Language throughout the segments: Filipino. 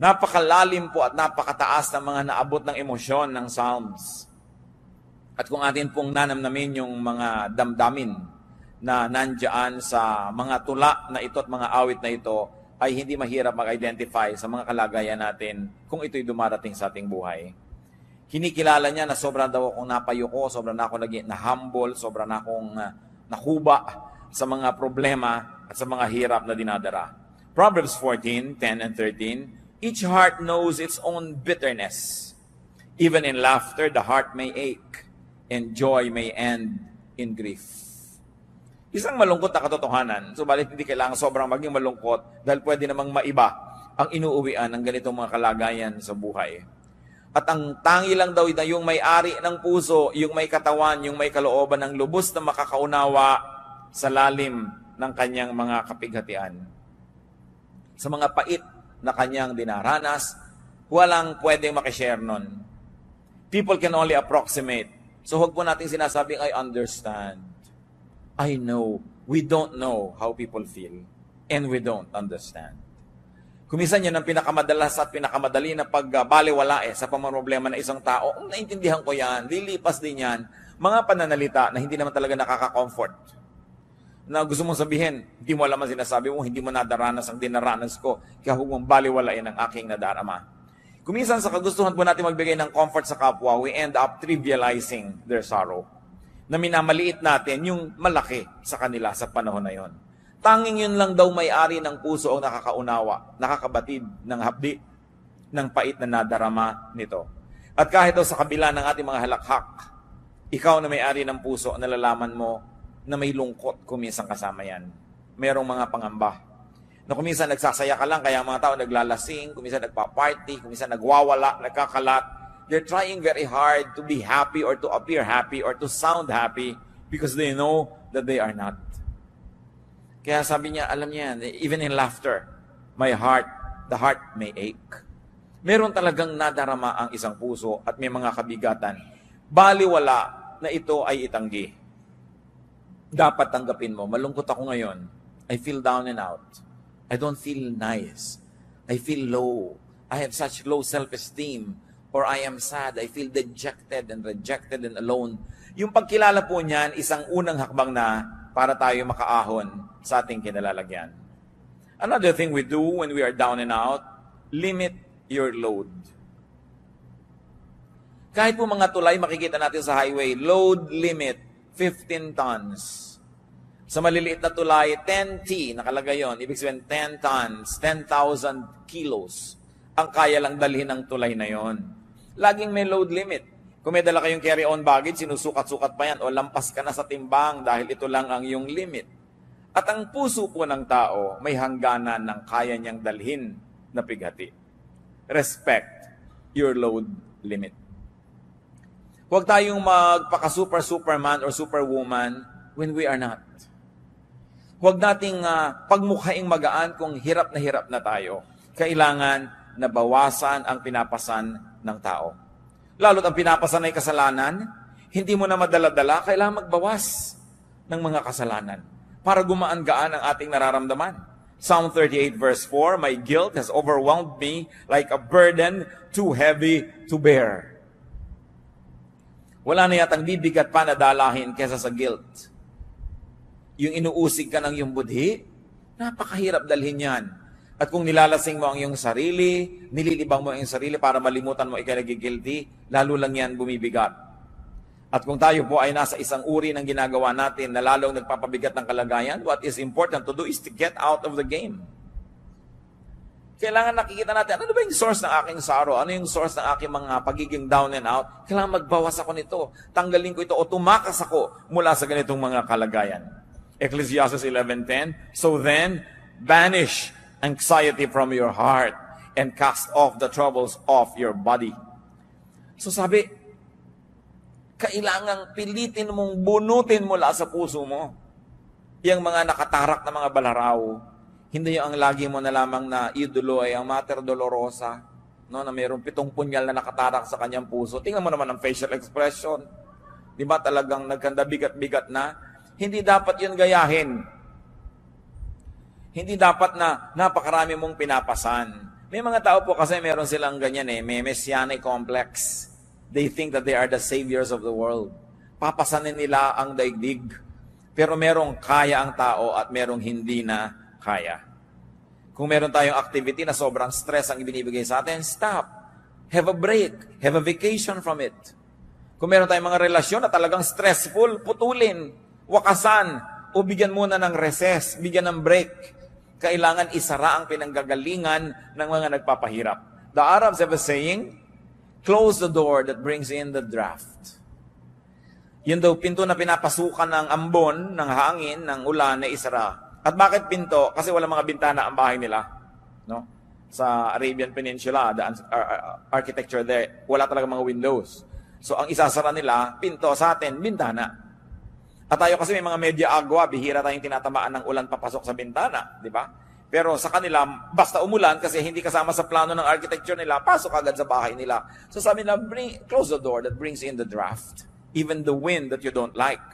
Napakalalim po at napakataas ng mga naabot ng emosyon ng Psalms. At kung atin pong nanamnamin yung mga damdamin na nandiyan sa mga tula na ito at mga awit na ito, ay hindi mahirap mag-identify sa mga kalagayan natin kung ito'y dumarating sa ating buhay. Kinikilala niya na sobra daw akong napayuko, sobra na ako naging na-humble, sobra na akong nakuba sa mga problema at sa mga hirap na dinadara. Proverbs 14:10 and 13, each heart knows its own bitterness. Even in laughter, the heart may ache, and joy may end in grief. Isang malungkot na katotohanan, subalit hindi kailangan sobrang maging malungkot dahil pwede namang maiba ang inuuwian ng ganitong mga kalagayan sa buhay. At ang tangi lang daw na yung may-ari ng puso, yung may katawan, yung may kalooban ng lubos na makakaunawa sa lalim ng kanyang mga kapighatian. Sa mga pait na kanyang dinaranas, walang pwedeng makishare nun. People can only approximate. So huwag po natin sinasabing, I understand. I know. We don't know how people feel. And we don't understand. Kumisan yan ang pinakamadalas at pinakamadali na pagbaliwala sa pamamroblema ng isang tao. Naintindihan ko yan. Lilipas din yan. Mga pananalita na hindi naman talaga nakaka-comfort. Na gusto mong sabihin, hindi mo alam ang sinasabi mo, hindi mo nadaranas ang dinaranas ko, kaya huwag mong baliwalain ang aking nadarama. Kuminsan sa kagustuhan po natin magbigay ng comfort sa kapwa, we end up trivializing their sorrow. Na minamaliit natin yung malaki sa kanila sa panahon na yon. Tanging yun lang daw may-ari ng puso ang nakakaunawa, nakakabatid ng hapdi, ng pait na nadarama nito. At kahit daw sa kabila ng ating mga halakhak, ikaw na may-ari ng puso, nalalaman mo na may lungkot kuminsan kasama yan. Merong mga pangamba. Na kuminsan nagsasaya ka lang, kaya mga tao naglalasing, kuminsan nagpa-party, kuminsan nagwawala, nagkakalat. They're trying very hard to be happy or to appear happy or to sound happy because they know that they are not. Kaya sabi niya, alam niya, even in laughter, the heart may ache. Meron talagang nadarama ang isang puso at may mga kabigatan. Baliwala na ito ay itanggi. Dapat tanggapin mo, malungkot ako ngayon. I feel down and out. I don't feel nice. I feel low. I have such low self-esteem. Or I am sad. I feel dejected and rejected and alone. Yung pagkilala po niyan, isang unang hakbang na para tayo makaahon sa ating kinalalagyan. Another thing we do when we are down and out, limit your load. Kahit po mga tulay, makikita natin sa highway, load limit, 15 tons. Sa maliliit na tulay, 10T, nakalagay yon. Ibig sabihin, 10 tons, 10,000 kilos ang kaya lang dalhin ng tulay na yon. Laging may load limit. Kung may dala kayong carry-on baggage, sinusukat-sukat pa yan o lampas ka na sa timbang dahil ito lang ang iyong limit. At ang puso po ng tao may hangganan ng kaya niyang dalhin na pighati. Respect your load limit. Huwag tayong magpaka-superman or superwoman when we are not. Huwag nating pagmukhaing magaan kung hirap na tayo. Kailangan na bawasan ang pinapasan ng tao. Lalo't ang pinapasan ay kasalanan, hindi mo na madala-dala, kailangan magbawas ng mga kasalanan para gumaan-gaan ang ating nararamdaman. Psalm 38 verse 4, my guilt has overwhelmed me like a burden too heavy to bear. Wala na yatang bibigat pa na dalahin kesa sa guilt. Yung inuusig ka ng iyong budhi, napakahirap dalhin yan. At kung nilalasing mo ang iyong sarili, nililibang mo ang iyong sarili para malimutan mo ikaw nagigilty, lalo lang yan bumibigat. At kung tayo po ay nasa isang uri ng ginagawa natin na lalong nagpapabigat ng kalagayan, what is important to do is to get out of the game. Kailangan nakikita natin, ano ba yung source ng aking sorrow? Ano yung source ng aking mga pagiging down and out? Kailangan magbawas ako nito. Tanggalin ko ito o tumakas ako mula sa ganitong mga kalagayan. Ecclesiastes 11:10, so then, banish anxiety from your heart and cast off the troubles of your body. So sabi, kailangang pilitin mong bunutin mula sa puso mo yung mga nakatarak na mga balaraw. Hindi yung ang lagi mo na lamang na idolo ay ang Mater Dolorosa, no, na mayroong 7 punyal na nakatarak sa kanyang puso. Tingnan mo naman ang facial expression. Di ba talagang nagkanda bigat-bigat na? Hindi dapat yun gayahin. Hindi dapat na napakarami mong pinapasan. May mga tao po kasi meron silang ganyan may messianic complex. They think that they are the saviors of the world. Papasanin nila ang daigdig. Pero merong kaya ang tao at merong hindi na kaya. Kung meron tayong activity na sobrang stress ang ibinibigay sa atin, stop. Have a break. Have a vacation from it. Kung meron tayong mga relasyon na talagang stressful, putulin, wakasan, o bigyan muna ng recess, bigyan ng break. Kailangan isara ang pinanggagalingan ng mga nagpapahirap. The Arabs have a saying, close the door that brings in the draft. Yun daw, pinto na pinapasukan ng ambon, ng hangin, ng ulan na isara. At bakit pinto? Kasi wala mga bintana ang bahay nila. No? Sa Arabian Peninsula, the architecture there, wala talaga mga windows. So ang isasara nila, pinto, sa atin, bintana. At tayo kasi may mga media agwa, bihira tayong tinatamaan ng ulan papasok sa bintana, di ba? Pero sa kanila, basta umulan kasi hindi kasama sa plano ng architecture nila, pasok agad sa bahay nila. So sabi nila, close the door that brings in the draft, even the wind that you don't like.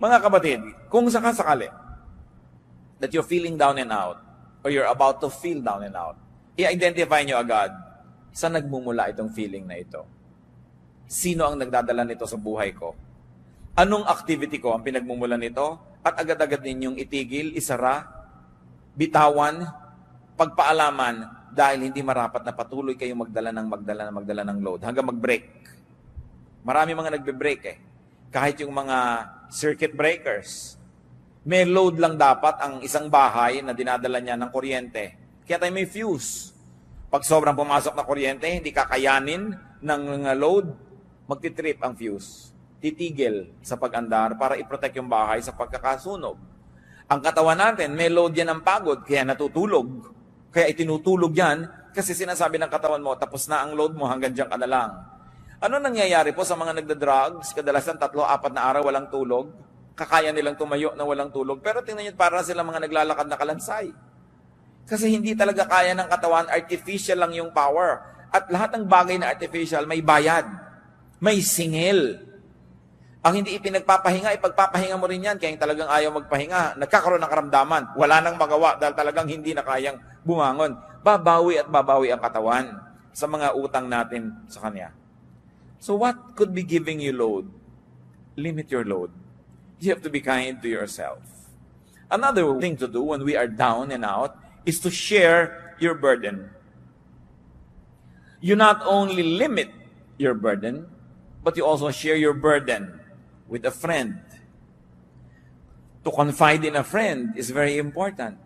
Mga kapatid, kung sakasakali that you're feeling down and out, or you're about to feel down and out, i-identify nyo agad, saan nagmumula itong feeling na ito? Sino ang nagdadala nito sa buhay ko? Anong activity ko ang pinagmumulan nito? At agad-agad ninyong itigil, isara, bitawan, pagpaalaman, dahil hindi marapat na patuloy kayong magdala ng load hanggang mag-break. Marami mga nagbe-break Kahit yung mga circuit breakers. May load lang dapat ang isang bahay na dinadala niya ng kuryente. Kaya tayo may fuse. Pag sobrang pumasok na kuryente, hindi kakayanin ng load, magtitrip ang fuse. Titigil sa pag-andar para i-protect yung bahay sa pagkakasunog. Ang katawan natin, may load yan ng pagod, kaya natutulog. Kaya itinutulog yan, kasi sinasabi ng katawan mo, tapos na ang load mo, hanggang dyan ka na lang. Ano nangyayari po sa mga nagda-drugs? Kadalasan 3-4 na araw walang tulog. Kakaya nilang tumayo na walang tulog. Pero tingnan nyo, para sila mga naglalakad na kalansay. Kasi hindi talaga kaya ng katawan, artificial lang yung power. At lahat ng bagay na artificial, may bayad. May singil. Ang hindi ipinagpapahinga, ipagpapahinga mo rin yan. Kaya yung talagang ayaw magpahinga, nagkakaroon ng karamdaman. Wala nang magawa dahil talagang hindi na kayang bumangon. Babawi at babawi ang katawan sa mga utang natin sa Kanya. So what could be giving you load? Limit your load. You have to be kind to yourself. Another thing to do when we are down and out is to share your burden. You not only limit your burden, but you also share your burden with a friend. To confide in a friend is very important.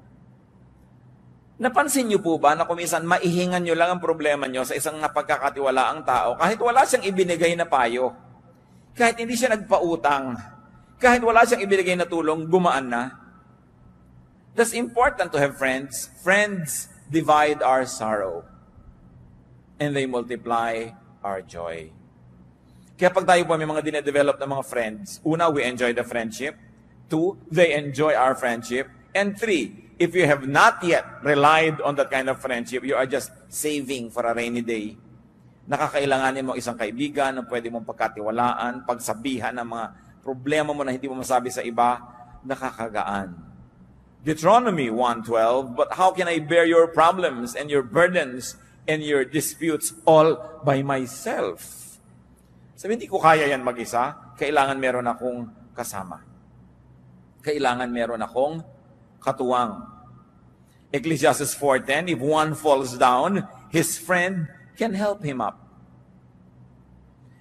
Napansin niyo po ba na kuminsan maihingan niyo lang ang problema niyo sa isang napagkakatiwalaang tao kahit wala siyang ibinigay na payo, kahit hindi siya nagpautang, kahit wala siyang ibinigay na tulong, gumaan na? That's important to have friends. Friends divide our sorrow and they multiply our joy. Kaya pag tayo po may mga dinedevelop na mga friends, una, we enjoy the friendship. 2, they enjoy our friendship. And 3, if you have not yet relied on that kind of friendship, you are just saving for a rainy day. Nakakailanganin mo isang kaibigan na pwede mong pagkatiwalaan, pagsabihan ng mga problema mo na hindi mo masabi sa iba, nakakagaan. Deuteronomy 1:12, but how can I bear your problems and your burdens and your disputes all by myself? Sabi, hindi ko kaya yan mag-isa. Kailangan meron akong kasama. Kailangan meron akong katuwang. Ecclesiastes 4:10, if one falls down, his friend can help him up.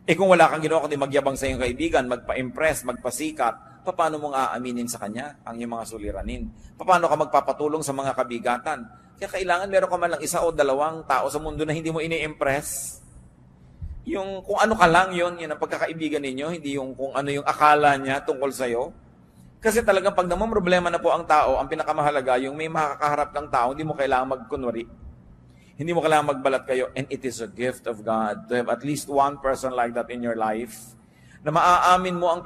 Kung wala kang ginawa kundi magyabang sa iyong kaibigan, magpa-impress, magpasikat, paano mong aaminin sa kanya ang iyong mga suliranin? Paano ka magpapatulong sa mga kabigatan? Kaya kailangan meron ka man lang 1 o 2 tao sa mundo na hindi mo ini-impress. Yung kung ano ka lang yun ang pagkakaibigan ninyo, hindi yung kung ano yung akala niya tungkol sa'yo. Kasi talagang pag namang problema na po ang tao, ang pinakamahalaga, yung may makakaharap ng tao, hindi mo kailangan magkunwari. Hindi mo kailangan magbalat kayo. And it is a gift of God to have at least one person like that in your life, na maaamin mo ang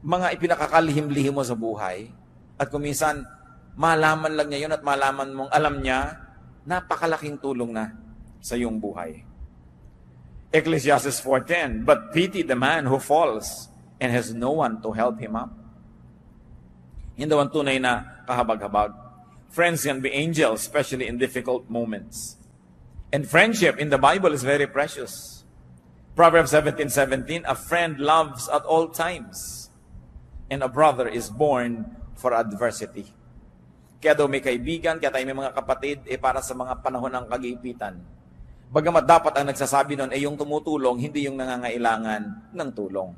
mga ipinakakalihim-lihim mo sa buhay. At kung minsan, malaman lang niya yun at malaman mong alam niya, napakalaking tulong na sa iyong buhay. Ecclesiastes 4:10, but pity the man who falls and has no one to help him up. Hindi daw ang tunay na kahabag-habag. Friends can be angels, especially in difficult moments. And friendship in the Bible is very precious. Proverbs 17:17, a friend loves at all times, and a brother is born for adversity. Kaya daw may kaibigan, kaya tayo may mga kapatid, para sa mga panahon ng kagipitan. Bagamat dapat ang nagsasabi nun, yung tumutulong, hindi yung nangangailangan ng tulong.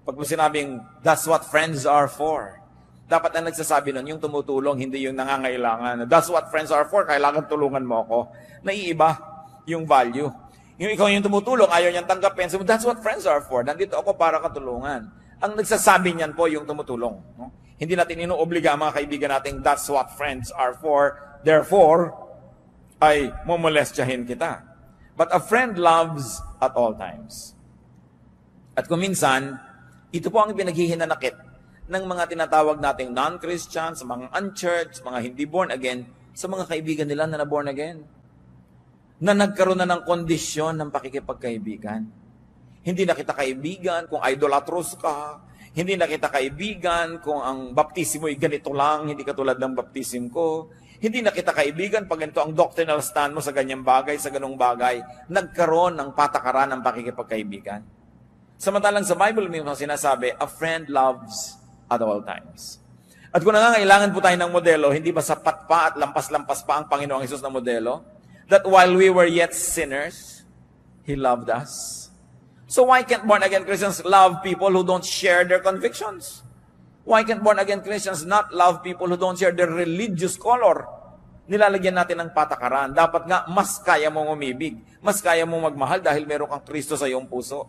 Pag mo sinabing, that's what friends are for. Dapat ang nagsasabi nun, yung tumutulong, hindi yung nangangailangan. That's what friends are for, kailangan tulungan mo ako. Naiiba yung value. Yung ikaw yung tumutulong, ayaw niyang tanggapin. So that's what friends are for. Nandito ako para katulungan. Ang nagsasabi niyan po yung tumutulong. No? Hindi natin inuobliga ang mga kaibigan natin, that's what friends are for. Therefore, ay momolestyahin kita. But a friend loves at all times. At kung minsan, ito po ang pinaghihinanakit ng mga tinatawag nating non-Christians, mga unchurched, mga hindi born again, sa mga kaibigan nila na born again. Na nagkaroon na ng kondisyon ng pakikipagkaibigan. Hindi na kita kaibigan kung idolatrous ka. Hindi na kita kaibigan kung ang baptismo ay ganito lang, hindi katulad ng baptism ko. Hindi na kita kaibigan pag ganito ang doctrinal stand mo sa ganyang bagay, sa ganung bagay. Nagkaroon ng patakaran ng pakikipagkaibigan. Samantalang sa Bible mismo sinasabi, a friend loves at all times. At kung nangangailangan po tayo ng modelo, hindi ba sapat pa at lampas-lampas pa ang Panginoong Hesus na modelo? That while we were yet sinners, He loved us. So why can't born-again Christians love people who don't share their convictions? Why can't born-again Christians not love people who don't share their religious color? Nilalagyan natin ng patakaran. Dapat nga, mas kaya mong umibig. Mas kaya mong magmahal dahil meron kang Kristo sa iyong puso.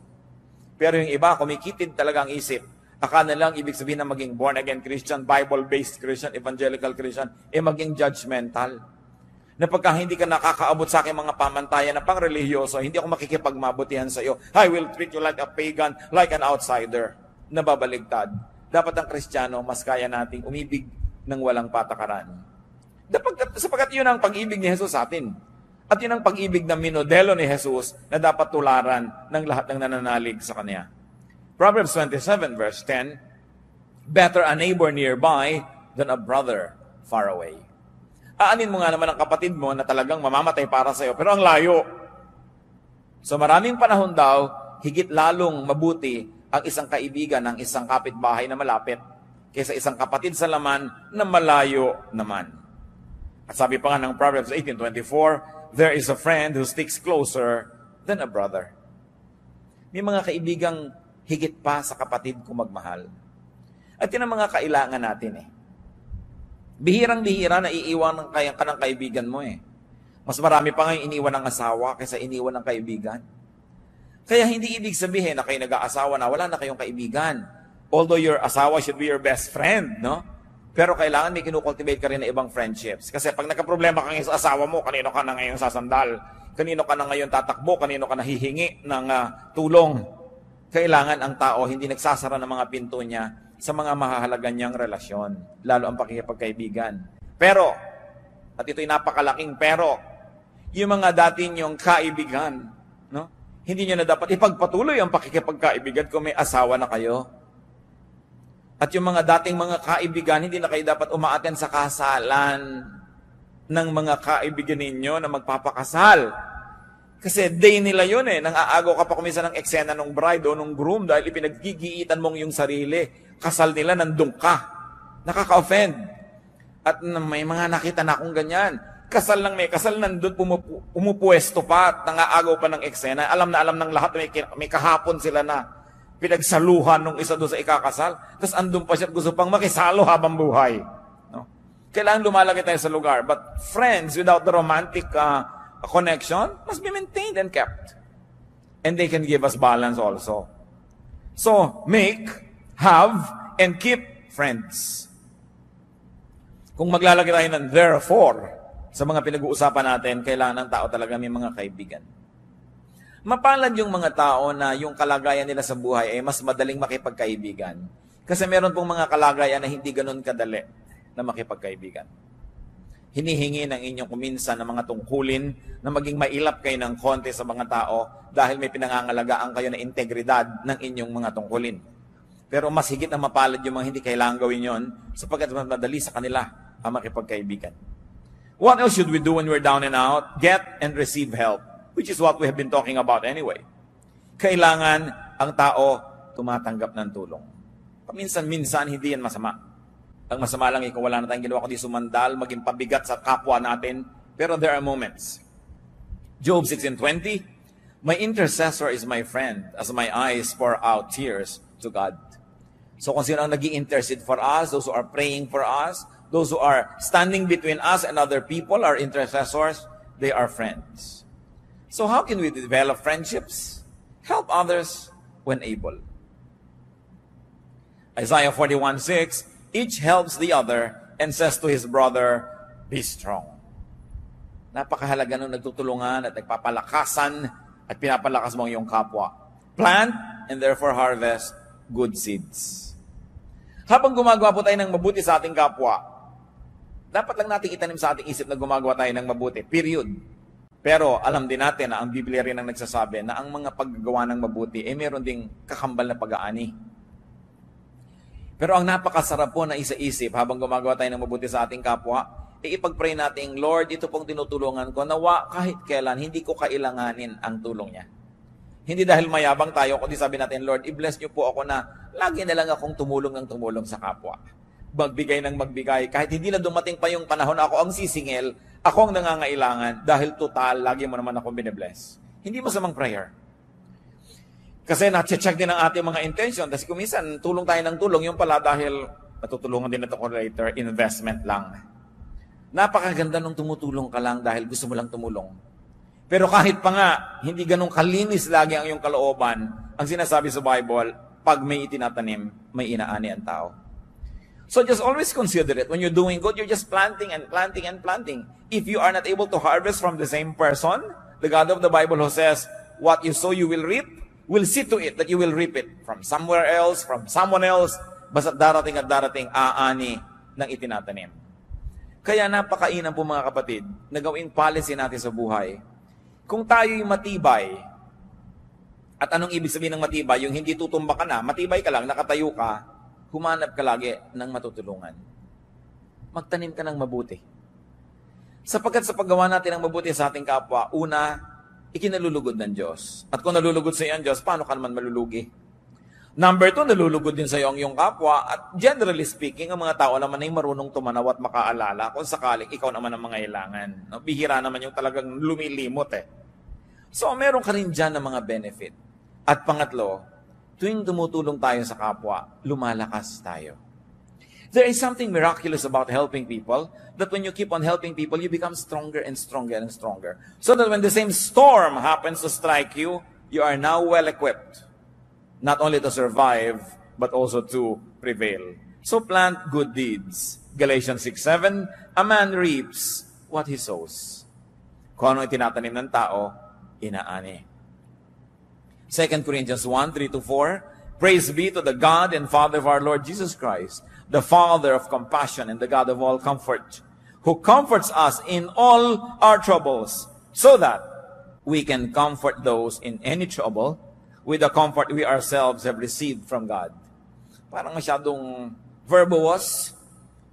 Pero yung iba, kumikitid talaga ang isip. Akala lang, ibig sabihin na maging born-again Christian, Bible-based Christian, evangelical Christian, maging judgmental. Na pagka hindi ka nakakaabot sa aking mga pamantayan na pang-religyoso, hindi ako makikipagmabutihan sa iyo. I will treat you like a pagan, like an outsider. Nababaligtad. Dapat ang Kristiyano, mas kaya nating umibig ng walang patakaran. Sapagkat yun ang pag-ibig ni Jesus sa atin. At yun ang pag-ibig na minodelo ni Jesus na dapat tularan ng lahat ng nananalig sa Kanya. Proverbs 27 verse 10, better a neighbor nearby than a brother far away. Aanin mo nga naman ang kapatid mo na talagang mamamatay para sa iyo, pero ang layo. So maraming panahon daw, higit lalong mabuti ang isang kaibigan ng isang kapitbahay na malapit kaysa isang kapatid sa laman na malayo naman. At sabi pa nga ng Proverbs 18:24, there is a friend who sticks closer than a brother. May mga kaibigang higit pa sa kapatid kung magmahal. At yun ang mga kailangan natin Bihirang-bihira na iiwan ka ng kaibigan mo Mas marami pa ngayon iniwan ng asawa kaysa iniwan ng kaibigan. Kaya hindi ibig sabihin na kayo nag-aasawa na wala na kayong kaibigan. Although your asawa should be your best friend, no? Pero kailangan may kinukultivate ka rin na ibang friendships. Kasi pag nagka-problema ka ngayon sa asawa mo, kanino ka na ngayon sasandal? Kanino ka na ngayon tatakbo? Kanino ka na hihingi ng tulong? Kailangan ang tao hindi nagsasara ng mga pinto niya sa mga mahahalaga niyang relasyon, lalo ang pakikipagkaibigan. Pero, at ito'y napakalaking pero, yung mga dati niyong kaibigan, no? Hindi niyo na dapat ipagpatuloy ang pakikipagkaibigan kung may asawa na kayo. At yung mga dating mga kaibigan, hindi na kayo dapat umaaten sa kasalan ng mga kaibigan ninyo na magpapakasal. Kasi day nila yun nang aagaw ka pa kumisa ng eksena ng bride o ng groom dahil ipinaggigiitan mong yung sarili. Kasal nila, nandun ka. Nakaka-offend. At may mga nakita na akong ganyan. Kasal lang may kasal, nandun pumupuesto pa at nangaagaw pa ng eksena. Alam na alam ng lahat, may kahapon sila na pinagsaluhan nung isa doon sa ikakasal. Tapos andun pa siya at gusto pang makisalo habang buhay. No? Kailangan lumalagay tayo sa lugar. But friends without the romantic connection must be maintained and kept. And they can give us balance also. So, have, and keep friends. Kung maglalagay tayo ng therefore sa mga pinag-uusapan natin, kailangan ng tao talaga may mga kaibigan. Mapalad yung mga tao na yung kalagayan nila sa buhay ay mas madaling makipagkaibigan. Kasi meron pong mga kalagayan na hindi ganun kadali na makipagkaibigan. Hinihingi ng inyong kuminsan ng mga tungkulin na maging mailap kayo ng konti sa mga tao dahil may pinangangalagaan kayo na integridad ng inyong mga tungkulin. Pero mas higit na mapalad yung mga hindi kailangan gawin yon sapagkat mas madali sa kanila ang makipagkaibigan. What else should we do when we're down and out? Get and receive help, which is what we have been talking about anyway. Kailangan ang tao tumatanggap ng tulong. Paminsan-minsan, hindi yan masama. Ang masama lang, kung wala na tayong ginawa kundi sumandal, maging pabigat sa kapwa natin. Pero there are moments. Job 16:20, my intercessor is my friend as my eyes pour out tears to God. So kung sino ang nag-i-intercede for us, those who are praying for us, those who are standing between us and other people, our intercessors, they are friends. So how can we develop friendships? Help others when able. Isaiah 41:6, each helps the other and says to his brother, be strong. Napakahalaga nung nagtutulungan at nagpapalakasan at pinapalakas mo ang iyong kapwa. Plant and therefore harvest good seeds. Habang gumagawa po tayo ng mabuti sa ating kapwa, dapat lang natin itanim sa ating isip na gumagawa tayo ng mabuti. Period. Pero alam din natin na ang Biblia rin ang nagsasabi na ang mga paggagawa ng mabuti ay meron ding kakambal na pag-aani. Pero ang napakasarap po na isa-isip habang gumagawa tayo ng mabuti sa ating kapwa, ipag-pray natin, Lord, ito pong tinutulungan ko, nawa kahit kailan, hindi ko kailanganin ang tulong niya. Hindi dahil mayabang tayo, kundi sabi natin, Lord, i-bless niyo po ako na lagi na lang akong tumulong ng tumulong sa kapwa. Magbigay ng magbigay. Kahit hindi na dumating pa yung panahon na ako ang sisingil, ako ang nangangailangan, dahil total, lagi mo naman akong binibless. Hindi masamang prayer. Kasi na-check din ang ating mga intention. Kasi kung minsan, tulong tayo ng tulong, yung pala dahil matutulungan din ito ko later, investment lang. Napakaganda nung tumutulong ka lang dahil gusto mo lang tumulong. Pero kahit pa nga, hindi ganun kalinis lagi ang iyong kalooban, ang sinasabi sa Bible, pag may itinatanim, may inaani ang tao. So just always consider it. When you're doing good, you're just planting and planting and planting. If you are not able to harvest from the same person, the God of the Bible who says, what you sow you will reap, will see to it that you will reap it from somewhere else, from someone else, basta darating at darating aani ng itinatanim. Kaya napakainam po mga kapatid, na gawing policy natin sa buhay. Kung tayo'y matibay, at anong ibig sabihin ng matibay? Yung hindi tutumba ka na, matibay ka lang, nakatayo ka, humanap ka lagi ng matutulungan. Magtanim ka ng mabuti. Sapagkat sa paggawa natin ng mabuti sa ating kapwa, una, ikinalulugod ng Diyos. At kung nalulugod sa iyo ang Diyos, paano ka naman malulugi? Number 2, nalulugod din sa iyo ang iyong kapwa. At generally speaking, ang mga tao naman ay marunong tumanaw at makaalala kung sakaling ikaw naman ang mangailangan. No? Bihira naman yung talagang lumilimot eh. So, meron ka rin dyan ng mga benefit. At pangatlo, tuwing tumutulong tayo sa kapwa, lumalakas tayo. There is something miraculous about helping people, that when you keep on helping people, you become stronger and stronger and stronger. So that when the same storm happens to strike you, you are now well-equipped. Not only to survive, but also to prevail. So plant good deeds. Galatians 6:7, a man reaps what he sows. Kung ano itinatanim ng tao, inaani. 2 Corinthians 1:3-4, praise be to the God and Father of our Lord Jesus Christ, the Father of compassion and the God of all comfort, who comforts us in all our troubles, so that we can comfort those in any trouble with the comfort we ourselves have received from God. Parang masyadong verbose,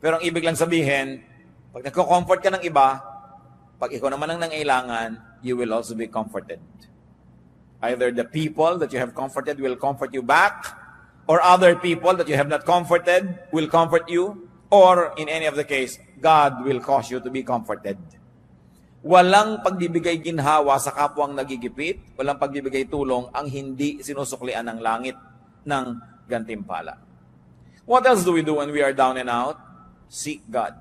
pero ang ibig lang sabihin, pag nagko-comfort ka ng iba, pag ikaw naman ang nangailangan, you will also be comforted. Either the people that you have comforted will comfort you back, or other people that you have not comforted will comfort you, or in any of the case, God will cause you to be comforted. Walang pagbibigay ginhawa sa kapwang nagigipit, walang pagbibigay tulong ang hindi sinusuklian ng langit ng gantimpala. What else do we do when we are down and out? Seek God.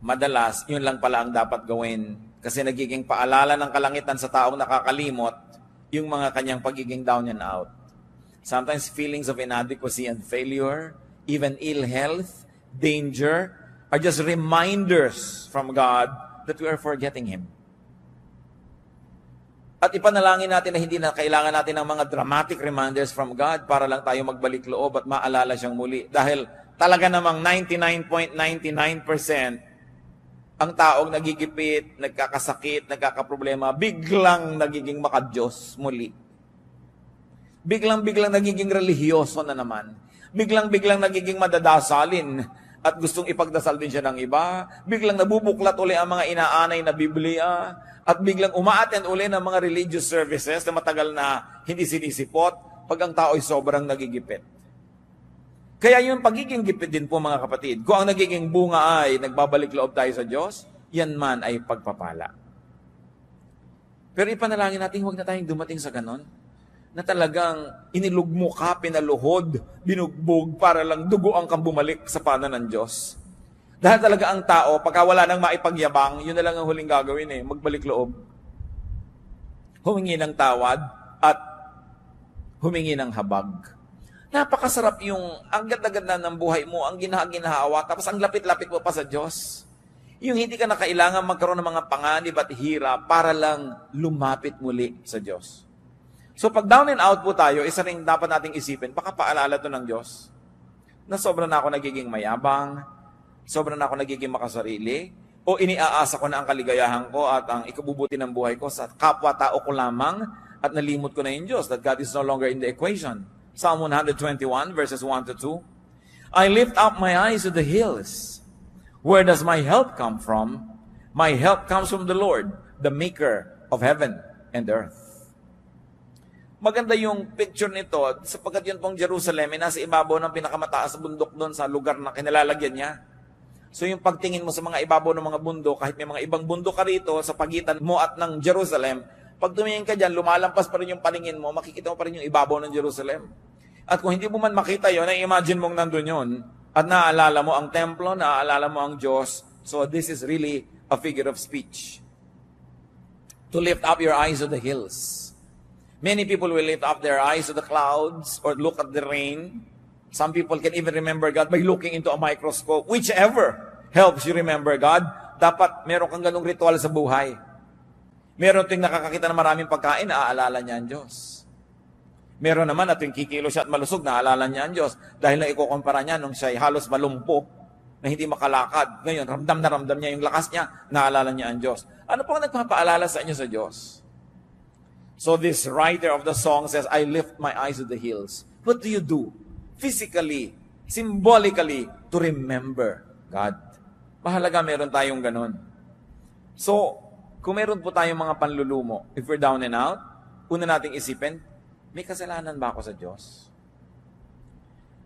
Madalas, yun lang pala ang dapat gawin kasi nagiging paalala ng kalangitan sa taong nakakalimot yung mga kanyang pagiging down and out. Sometimes feelings of inadequacy and failure, even ill health, danger, are just reminders from God that we are forgetting Him. At ipanalangin natin na hindi na kailangan natin ng mga dramatic reminders from God para lang tayo magbalik loob at maalala siyang muli. Dahil talaga namang 99.99% ang taong nagigipit, nagkakasakit, nagkakaproblema, biglang nagiging makadiyos muli. Biglang-biglang nagiging relihiyoso na naman. Biglang-biglang nagiging madadasalin. at gustong ipagdasal din siya ng iba, biglang nabubuklat uli ang mga inaanay na Biblia, at biglang umaattend uli ng mga religious services na matagal na hindi sinisipot pag ang tao ay sobrang nagigipit. Kaya yung pagiging gipit din po mga kapatid, kung ang nagiging bunga ay nagbabalik loob tayo sa Diyos, yan man ay pagpapala. Pero ipanalangin natin, huwag na tayong dumating sa ganon, na talagang inilugmo ka, pinaluhod, binugbog para lang duguan kang bumalik sa pana ng Diyos. Dahil talaga ang tao, pagka wala nang maipagyabang, yun na lang ang huling gagawin magbalik loob. Humingi ng tawad at humingi ng habag. Napakasarap yung ang ganda-ganda ng buhay mo, ang ginahawa, tapos ang lapit-lapit mo pa sa Diyos. Yung hindi ka na kailangan magkaroon ng mga panganib at hirap para lang lumapit muli sa Diyos. So pag down and out po tayo, isa rin dapat nating isipin, baka paalala to ng Diyos, na sobra na ako nagiging mayabang, sobra na ako nagiging makasarili, o iniaasa ko na ang kaligayahan ko at ang ikabubuti ng buhay ko sa kapwa-tao ko lamang at nalimot ko na yung Diyos, that God is no longer in the equation. Psalm 121 verses 1 to 2. I lift up my eyes to the hills. Where does my help come from? My help comes from the Lord, the maker of heaven and earth. Maganda yung picture nito sapagkat yun pong Jerusalem ay nasa ibabaw ng pinakamataas na bundok doon sa lugar na kinalalagyan niya. So yung pagtingin mo sa mga ibabaw ng mga bundok, kahit may mga ibang bundok ka rito sa pagitan mo at ng Jerusalem, pag tumingin ka dyan, lumalampas pa rin yung paningin mo, makikita mo pa rin yung ibabaw ng Jerusalem. At kung hindi mo man makita yun, i-imagine mong nandun yun, at naaalala mo ang templo, naaalala mo ang Diyos. So this is really a figure of speech. To lift up your eyes to the hills. Many people will lift up their eyes to the clouds or look at the rain. Some people can even remember God by looking into a microscope. Whichever helps you remember God, dapat meron kang ganung ritual sa buhay. Meron ting nakakakita ng maraming pagkain, naaalala niya ang Diyos. Meron naman na tuwing kikilo siya at malusog, naaalala niya ang Diyos. Dahil na ikukumpara niya nung siya halos malumpo, na hindi makalakad. Ngayon, ramdam na ramdam niya yung lakas niya, naalala niya ang Diyos. Ano pang nagpapaalala sa inyo sa Diyos? So this writer of the song says, I lift my eyes to the hills. What do you do? Physically, symbolically, to remember God. Mahalaga meron tayong ganun. So, kung meron po tayong mga panlulumo, if we're down and out, una nating isipin, may kasalanan ba ako sa Diyos?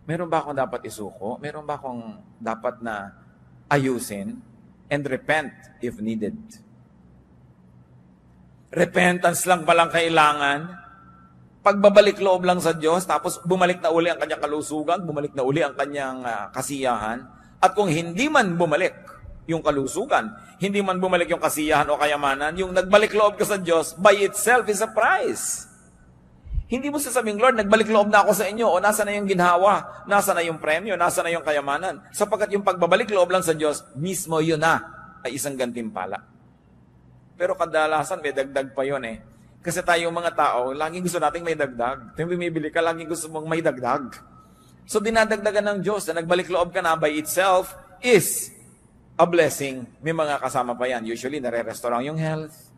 Meron ba akong dapat isuko? Meron ba akong dapat na ayusin? And repent if needed. Repentance lang palang kailangan. Pagbabalik loob lang sa Diyos, tapos bumalik na uli ang kanyang kalusugan, bumalik na uli ang kanyang kasiyahan. At kung hindi man bumalik yung kalusugan, hindi man bumalik yung kasiyahan o kayamanan, yung nagbalik loob ka sa Diyos, by itself is a prize. Hindi mo sasabing, Lord, nagbalik loob na ako sa inyo, o nasa na yung ginhawa, nasa na yung premyo, nasa na yung kayamanan. Sapagkat yung pagbabalik loob lang sa Diyos, mismo yun na ay isang gantimpala. Pero kadalasan may dagdag pa yun Kasi tayong mga tao, laging gusto nating may dagdag. Kung bumibili ka, laging gusto mong may dagdag. So dinadagdagan ng Diyos na nagbalik loob ka na by itself is a blessing. May mga kasama pa yan. Usually, nare-restore yung health,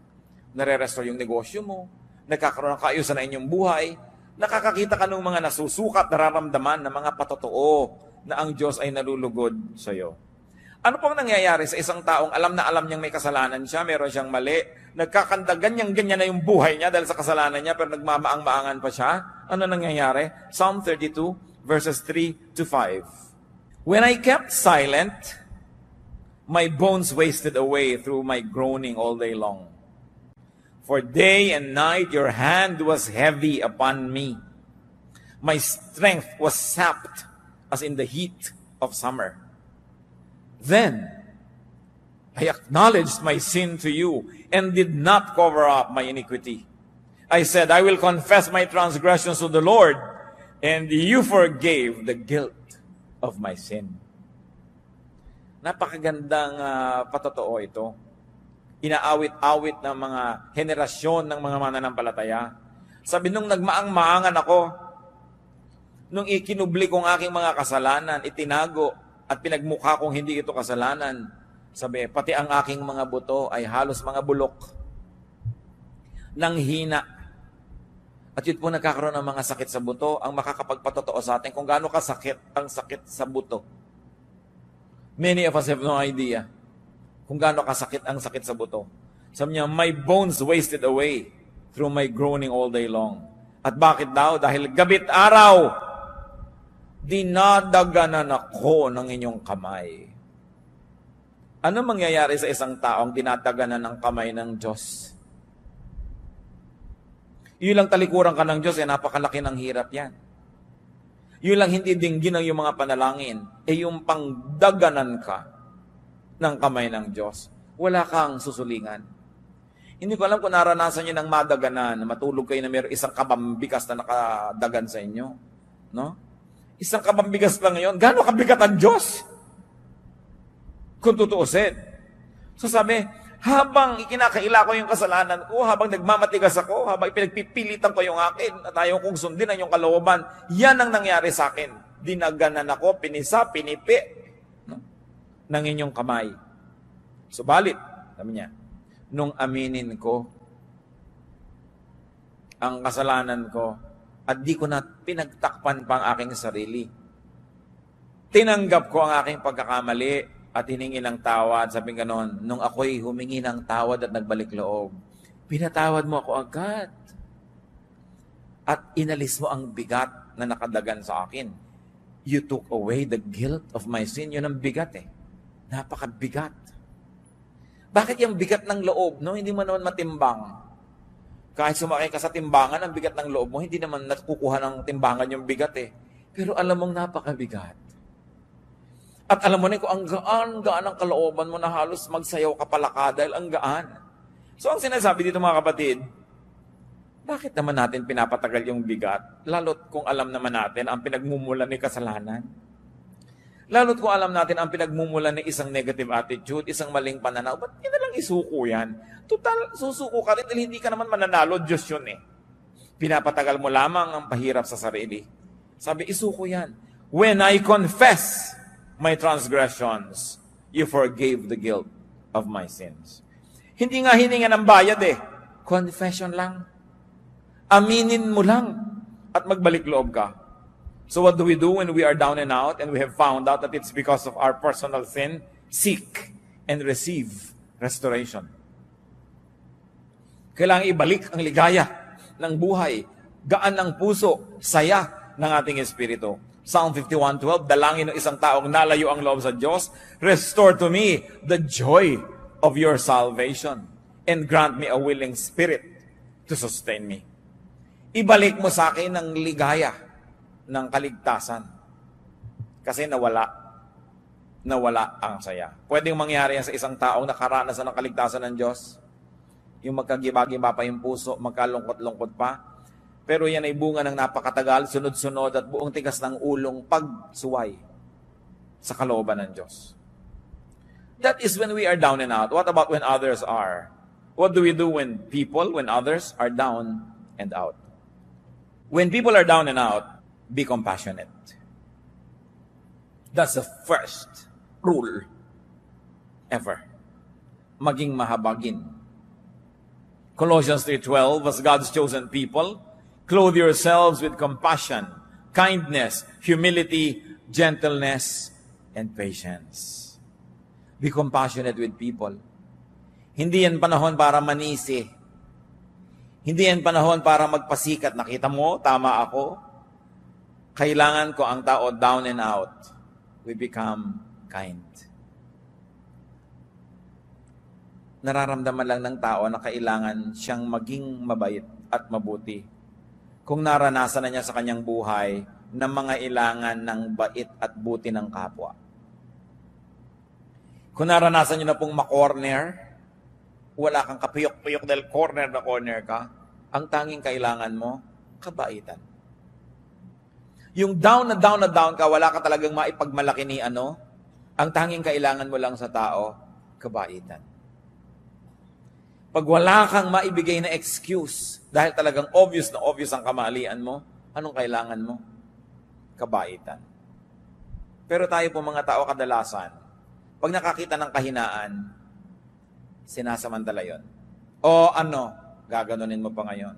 nare-restore yung negosyo mo, nagkakaroon ng kaayusan na inyong buhay, nakakakita ka ng mga nasusukat, nararamdaman ng mga patotoo na ang Diyos ay nalulugod sa iyo. Ano pang nangyayari sa isang taong alam na alam niyang may kasalanan siya, meron siyang mali, nagkakanda ganyan-ganyan na yung buhay niya dahil sa kasalanan niya, pero nagmamaang-maangan pa siya? Ano nangyayari? Psalm 32, verses 3 to 5. When I kept silent, my bones wasted away through my groaning all day long. For day and night your hand was heavy upon me. My strength was sapped as in the heat of summer. Then I acknowledged my sin to you and did not cover up my iniquity. I said, I will confess my transgressions to the Lord, and you forgave the guilt of my sin. Napakagandang patotoo ito. Inaawit-awit ng mga henerasyon ng mga mananampalataya. Sabi nung nagmaang-maangan ako, nung ikinubli kong aking mga kasalanan, itinago, at pinagmukha kong hindi ito kasalanan. Sabi, pati ang aking mga buto ay halos mga bulok ng hina. At yun po nagkakaroon ng mga sakit sa buto, ang makakapagpatotoo sa atin kung gaano kasakit ang sakit sa buto. Many of us have no idea kung gaano kasakit ang sakit sa buto. Sabi niya, my bones wasted away through my groaning all day long. At bakit daw? Dahil gabit araw, dinadaganan ako ng inyong kamay. Ano mangyayari sa isang taong dinadaganan ng kamay ng Diyos? Yun lang talikuran ka ng Diyos, napakalaki ng hirap yan. Yun lang hindi dinggin ang yung mga panalangin, yung pangdaganan ka ng kamay ng Diyos. Wala kang susulingan. Hindi ko alam kung naranasan niyo ng madaganan, matulog kayo na mayroong isang kabambigas na nakadagan sa inyo. No? Isang kabambigas lang ngayon, gaano kabigat ang Diyos? Kung tutuusin. So sabi, habang ikinakaila ko yung kasalanan ko, habang nagmamatigas ako, habang pinagpipilitan ko yung akin, at ayaw kong sundin ang yung kalooban, yan ang nangyari sa akin. Dinaganan ako, pinisa, pinipi, no? ng inyong kamay. Subalit, sabi niya, nung aminin ko ang kasalanan ko, at di ko na pinagtakpan pa ang aking sarili. Tinanggap ko ang aking pagkakamali at hiningi ng tawad. Sabi ganon, nung ako'y humingi ng tawad at nagbalik loob, pinatawad mo ako agad. At inalis mo ang bigat na nakadagan sa akin. You took away the guilt of my sin. Yun ang bigat Napakabigat. Bakit yung bigat ng loob, no? Hindi mo naman matimbang. Kahit sumakay ka sa timbangan, ang bigat ng loob mo, hindi naman nakukuha ng timbangan yung bigat Pero alam mong napakabigat. At alam mo na kung ang gaan ang kalooban mo na halos magsayaw ka palaka dahil ang gaan. So ang sinasabi dito mga kapatid, bakit naman natin pinapatagal yung bigat? Lalo't kung alam naman natin ang pinagmumulan ni kasalanan. Lalo't kung alam natin ang pinagmumulan ng isang negative attitude, isang maling pananaw, ba't hindi na lang isuko yan? Total, susuko ka rin dahil hindi ka naman mananalo, Diyos yun Pinapatagal mo lamang ang pahirap sa sarili. Sabi, isuko yan. When I confess my transgressions, you forgave the guilt of my sins. Hindi nga hininga ng bayad Confession lang. Aminin mo lang at magbalik loob ka. So what do we do when we are down and out and we have found out that it's because of our personal sin? Seek and receive restoration. Kailangan ibalik ang ligaya ng buhay, gaan ng puso, saya ng ating espiritu. Psalm 51:12, dalangin ng isang taong nalayo ang loob sa Diyos, restore to me the joy of your salvation and grant me a willing spirit to sustain me. Ibalik mo sa akin ang ligaya ng kaligtasan. Kasi nawala ang saya. Pwedeng mangyari yan sa isang taong nakaranas ng kaligtasan ng Diyos. Yung magkagiba-giba pa yung puso, magkalungkot-lungkot pa. Pero yan ay bunga ng napakatagal, sunod-sunod at buong tigas ng ulong pagsuway sa kalooban ng Diyos. That is when we are down and out. What about when others are? What do we do when others are down and out? When people are down and out, be compassionate. That's the first rule ever. Maging mahabagin. Colossians 3:12, as God's chosen people, clothe yourselves with compassion, kindness, humility, gentleness, and patience. Be compassionate with people. Hindi yan panahon para manisi. Hindi yan panahon para magpasikat. Nakita mo, tama ako. Kailangan ko ang tao down and out. We become kind. Nararamdaman lang ng tao na kailangan siyang maging mabait at mabuti. Kung naranasan na niya sa kanyang buhay ng mga ilangan ng bait at buti ng kapwa. Kung naranasan niyo na pong makorner, wala kang kapiyok-piyok dahil corner na corner ka, ang tanging kailangan mo, kabaitan. Yung down na down ka, wala ka talagang maipagmalaki ni ang tanging kailangan mo lang sa tao, kabaitan. Pag wala kang maibigay na excuse, dahil talagang obvious na obvious ang kamalian mo, anong kailangan mo? Kabaitan. Pero tayo po mga tao kadalasan, pag nakakita ng kahinaan, sinasamantala yon. O gaganunin mo pa ngayon.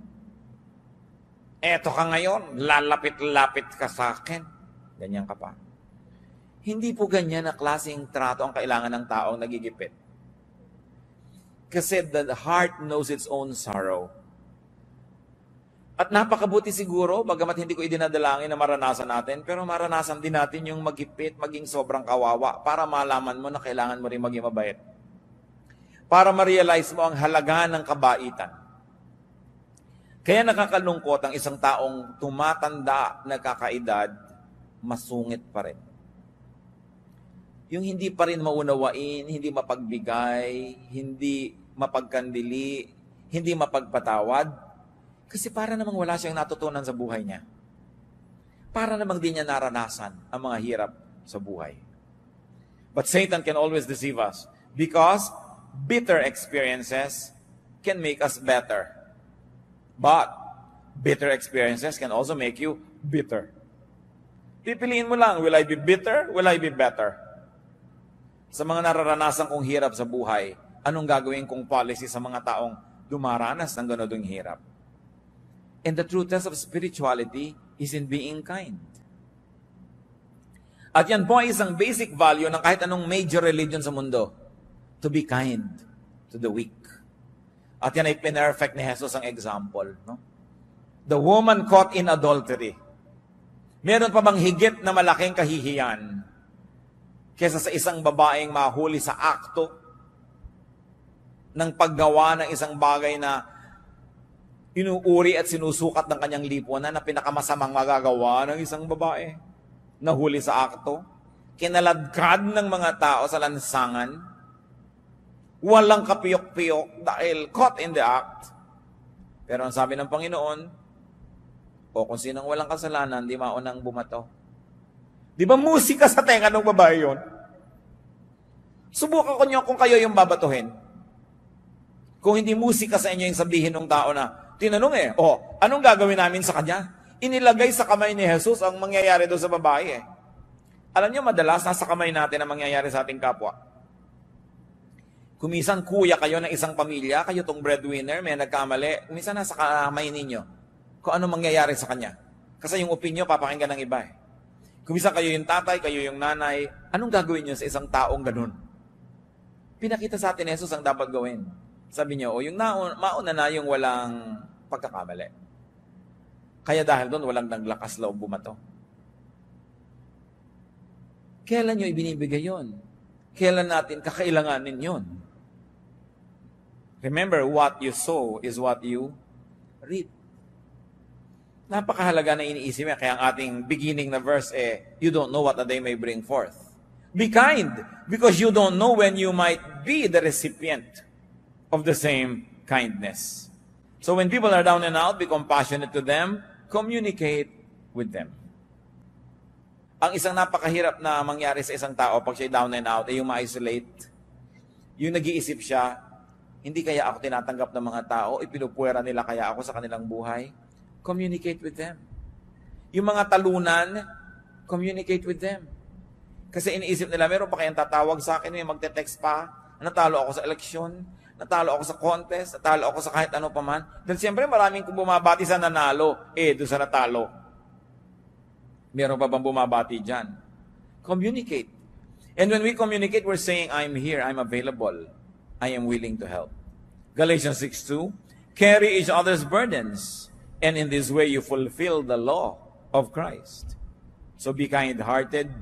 Eto ka ngayon, lalapit-lapit ka sa akin. Ganyan ka pa. Hindi po ganyan na klaseng trato ang kailangan ng taong nagigipit. Kasi the heart knows its own sorrow. At napakabuti siguro, bagamat hindi ko idinadalangin na maranasan natin, pero maranasan din natin yung magipit, maging sobrang kawawa, para malaman mo na kailangan mo rin maging mabait. Para ma-realize mo ang halaga ng kabaitan. Kaya nakakalungkot ang isang taong tumatanda na kakaedad, masungit pa rin. Yung hindi pa rin maunawain, hindi mapagbigay, hindi mapagkandili, hindi mapagpatawad, kasi para namang wala siyang natutunan sa buhay niya. Para namang di niya naranasan ang mga hirap sa buhay. But Satan can always deceive us because bitter experiences can make us better. But bitter experiences can also make you bitter. Pipiliin mo lang, will I be bitter? Will I be better? Sa mga nararanasan kong hirap sa buhay, anong gagawin kong policy sa mga taong dumaranas ng ganodong hirap? And the true test of spirituality is in being kind. At yan po ay isang basic value ng kahit anong major religion sa mundo. To be kind to the weak. At yan ay pinerfect ni Jesus ang example. No? The woman caught in adultery. Meron pa bang higit na malaking kahihiyan kesa sa isang babaeng mahuli sa akto ng paggawa ng isang bagay na inuuri at sinusukat ng kanyang lipunan na pinakamasamang magagawa ng isang babae? Nahuli sa akto, kinaladkad ng mga tao sa lansangan, walang kapiyok-piyok dahil caught in the act. Pero ang sabi ng Panginoon, o kung sinong walang kasalanan, di maunang bumato. Di ba musika sa tenga ng babae yun? Subukan ko nyo kung kayo yung babatuhin. Kung hindi musika sa inyo yung sabihin ng tao na, tinanong anong gagawin namin sa kanya? Inilagay sa kamay ni Jesus ang mangyayari doon sa babae Alam niyo, madalas nasa kamay natin ang mangyayari sa ating kapwa. Kumisan kuya kayo ng isang pamilya, kayo tong breadwinner, may nagkamali, kumisan nasa kamay ninyo kung ano mangyayari sa kanya. Kasi yung opinyon, papakinggan ng iba. Kumisan kayo yung tatay, kayo yung nanay, anong gagawin niyo sa isang taong ganun? Pinakita sa atin, Jesus, ang dapat gawin. Sabi niyo, yung mauna na yung walang pagkakamali. Kaya dahil doon, walang naglakas loob bumato. Kailan nyo ibinibigay yon? Kailan natin kakailanganin yon? Remember, what you sow is what you reap. Napakahalaga na iniisip niya. Kaya ang ating beginning na verse you don't know what a day may bring forth. Be kind, because you don't know when you might be the recipient of the same kindness. So when people are down and out, be compassionate to them, communicate with them. Ang isang napakahirap na mangyari sa isang tao pag siya down and out ay yung ma-isolate. Yung nag-iisip siya, hindi kaya ako tinatanggap ng mga tao, ipinupuwera nila kaya ako sa kanilang buhay. Communicate with them. Yung mga talunan, communicate with them. Kasi iniisip nila, meron pa kayang tatawag sa akin, may magte-text pa, natalo ako sa eleksyon, natalo ako sa contest, natalo ako sa kahit ano pa man. Dahil siyempre maraming kung bumabati sa nanalo, doon sa natalo. Meron pa bang bumabati dyan? Communicate. And when we communicate, we're saying, I'm here, I'm available, I am willing to help. Galatians 6:2, carry each other's burdens, and in this way you fulfill the law of Christ. So be kind-hearted,